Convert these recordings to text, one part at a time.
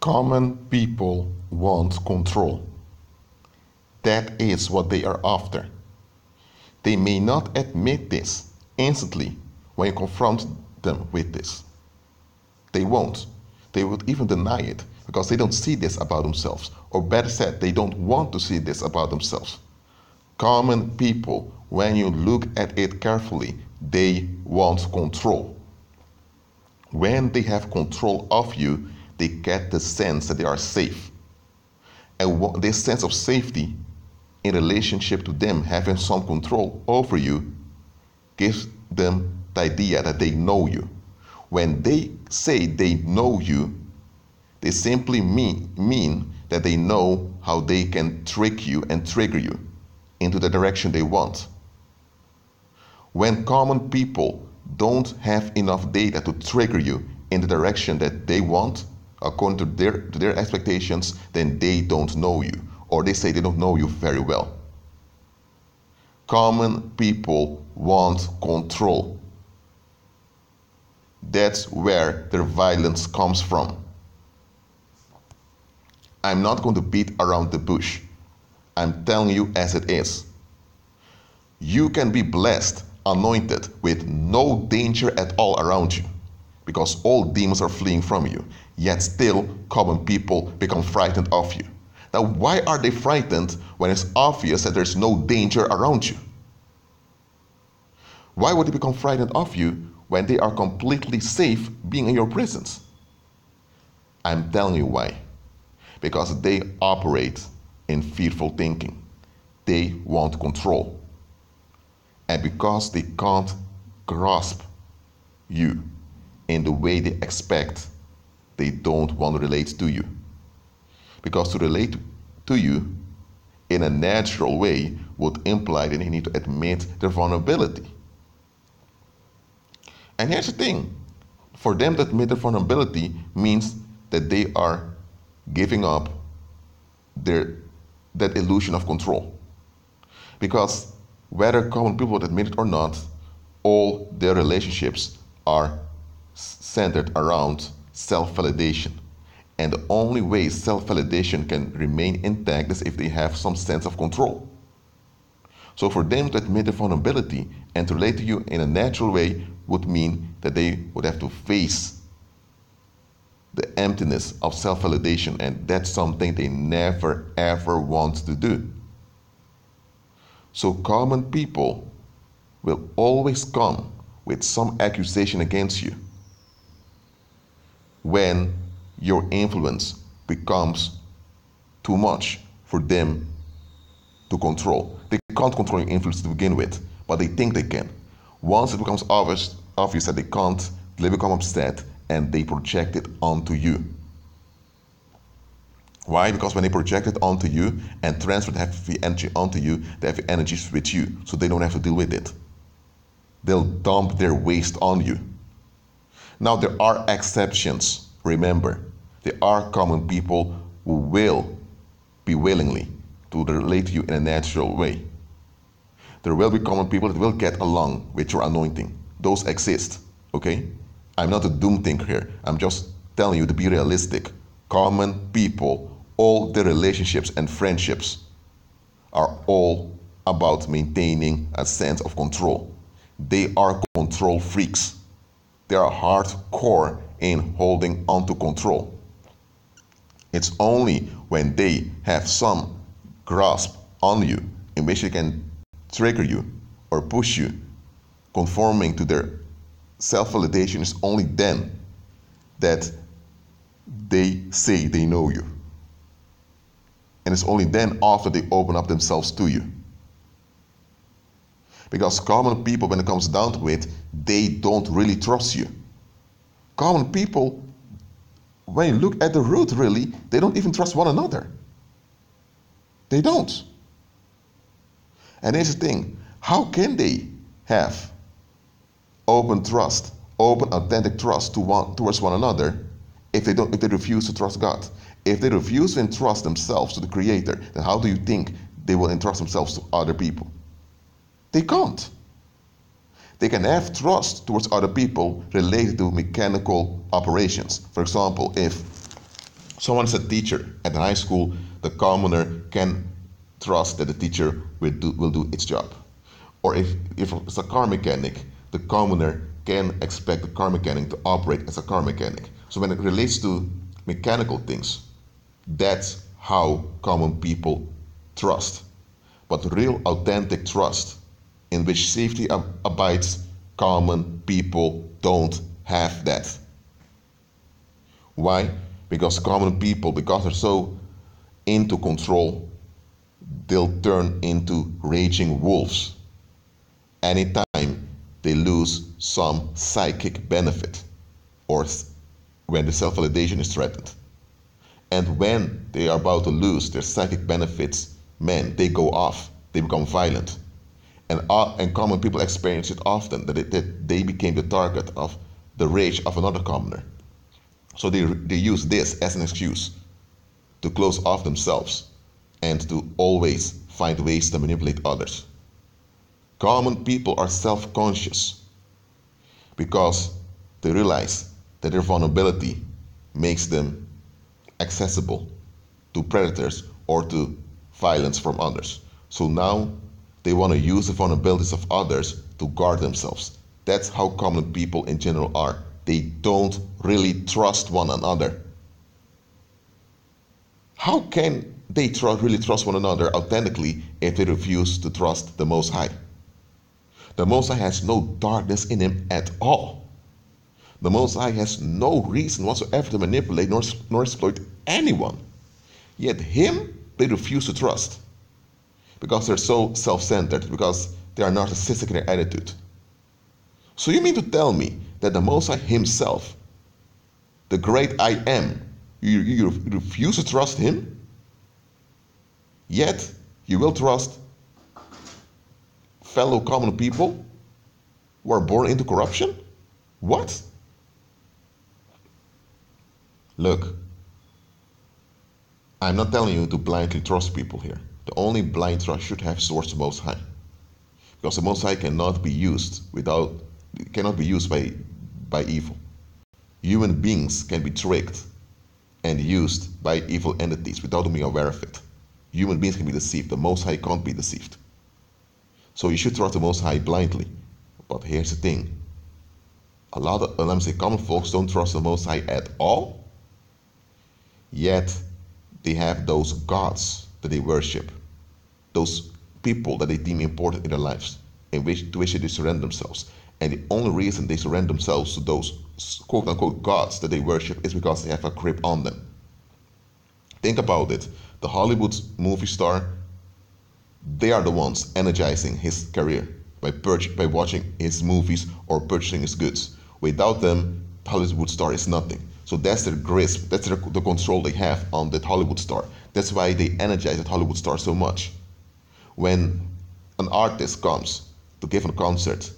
Common people want control. That is what they are after. They may not admit this instantly when you confront them with this. They won't. They would even deny it because they don't see this about themselves. Or better said, they don't want to see this about themselves. Common people, when you look at it carefully, they want control. When they have control of you, they get the sense that they are safe. And this sense of safety in relationship to them having some control over you gives them the idea that they know you. When they say they know you, they simply mean that they know how they can trick you and trigger you into the direction they want. When common people don't have enough data to trigger you in the direction that they want, according to their expectations, then they don't know you, or they say they don't know you very well. Common people want control. That's where their violence comes from. I'm not going to beat around the bush. I'm telling you as it is. You can be blessed, anointed, with no danger at all around you, because all demons are fleeing from you. Yet still, common people become frightened of you. Now, why are they frightened when it's obvious that there's no danger around you? Why would they become frightened of you when they are completely safe being in your presence? I'm telling you why. Because they operate in fearful thinking. They want control. And because they can't grasp you in the way they expect, they don't want to relate to you. Because to relate to you in a natural way would imply that they need to admit their vulnerability. And here's the thing. For them to admit their vulnerability means that they are giving up that illusion of control. Because whether common people would admit it or not, all their relationships are centered around self-validation. And the only way self-validation can remain intact is if they have some sense of control. So for them to admit their vulnerability and to relate to you in a natural way would mean that they would have to face the emptiness of self-validation, and that's something they never ever want to do. So common people will always come with some accusation against you when your influence becomes too much for them to control. They can't control your influence to begin with, but they think they can. Once it becomes obvious that they can't, they become upset and they project it onto you. Why? Because when they project it onto you and transfer the heavy energy onto you, the heavy energy is with you, so they don't have to deal with it. They'll dump their waste on you. Now, there are exceptions. Remember, there are common people who will be willingly to relate to you in a natural way. There will be common people that will get along with your anointing. Those exist, okay? I'm not a doom thinker here. I'm just telling you to be realistic. Common people, all their relationships and friendships are all about maintaining a sense of control. They are control freaks. They are hardcore in holding onto control. It's only when they have some grasp on you in which they can trigger you or push you, conforming to their self-validation, is only then that they say they know you. And it's only then after they open up themselves to you. Because common people, when it comes down to it, they don't really trust you. Common people, when you look at the root really, they don't even trust one another. They don't. And here's the thing, how can they have open trust, open authentic trust towards one another if they refuse to trust God? If they refuse to entrust themselves to the Creator, then how do you think they will entrust themselves to other people? They can't. They can have trust towards other people related to mechanical operations. For example, if Someone's a teacher at high school, the commoner can trust that the teacher will do its job. Or if it's a car mechanic, the commoner can expect the car mechanic to operate as a car mechanic. So when it relates to mechanical things, that's how common people trust. But real authentic trust, in which safety abides, common people don't have that. Why? Because common people, because they're so into control, they'll turn into raging wolves anytime they lose some psychic benefit or when the self-validation is threatened. And when they are about to lose their psychic benefits, man, they go off, they become violent. And common people experience it often, that they became the target of the rage of another commoner. So they use this as an excuse to close off themselves and to always find ways to manipulate others. Common people are self-conscious because they realize that their vulnerability makes them accessible to predators or to violence from others. So now they want to use the vulnerabilities of others to guard themselves. That's how common people in general are. They don't really trust one another. How can they really trust one another authentically if they refuse to trust the Most High? The Most High has no darkness in him at all. The Most High has no reason whatsoever to manipulate nor exploit anyone. Yet him, they refuse to trust because they're so self-centered, because they are narcissistic in their attitude. So you mean to tell me that the Most High himself, the great I am, you refuse to trust him? Yet you will trust fellow common people who are born into corruption? What? Look, I'm not telling you to blindly trust people here. The only blind trust should have towards the Most High. Because the Most High cannot be used by evil. Human beings can be tricked and used by evil entities without being aware of it. Human beings can be deceived. The Most High can't be deceived. So you should trust the Most High blindly. But here's the thing. A lot of, common folks don't trust the Most High at all. Yet they have those gods that they worship. Those people that they deem important in their lives, to which they surrender themselves. And the only reason they surrender themselves to those quote-unquote gods that they worship is because they have a grip on them. Think about it. The Hollywood movie star, they are the ones energizing his career by watching his movies or purchasing his goods. Without them, the Hollywood star is nothing. So that's their grasp, that's the control they have on that Hollywood star. That's why they energize that Hollywood star so much. When an artist comes to give a concert,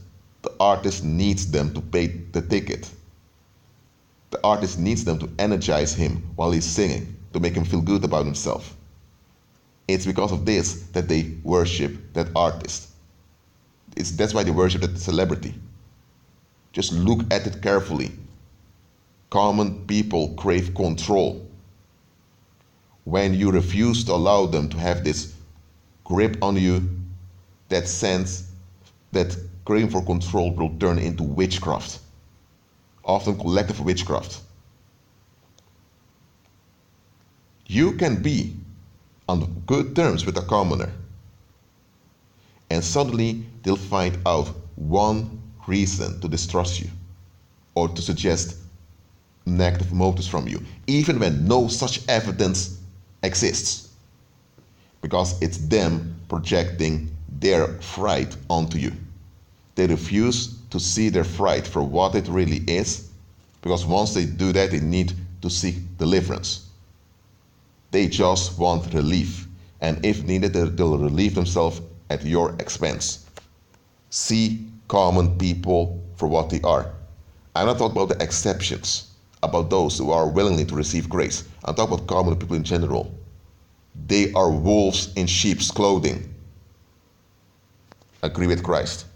the artist needs them to pay the ticket. The artist needs them to energize him while he's singing, to make him feel good about himself. It's because of this that they worship that artist. That's why they worship that celebrity. Just look at it carefully. Common people crave control. When you refuse to allow them to have this grip on you, that sense, that craving for control will turn into witchcraft, often collective witchcraft. You can be on good terms with a commoner, and suddenly they'll find out one reason to distrust you or to suggest negative motives from you, even when no such evidence exists, because it's them projecting their fright onto you. They refuse to see their fright for what it really is, because once they do that, they need to seek deliverance. They just want relief, and if needed, they'll relieve themselves at your expense. See common people for what they are. I'm not talking about the exceptions, about those who are willingly to receive grace. I'm talking about common people in general. They are wolves in sheep's clothing. Agree with Christ.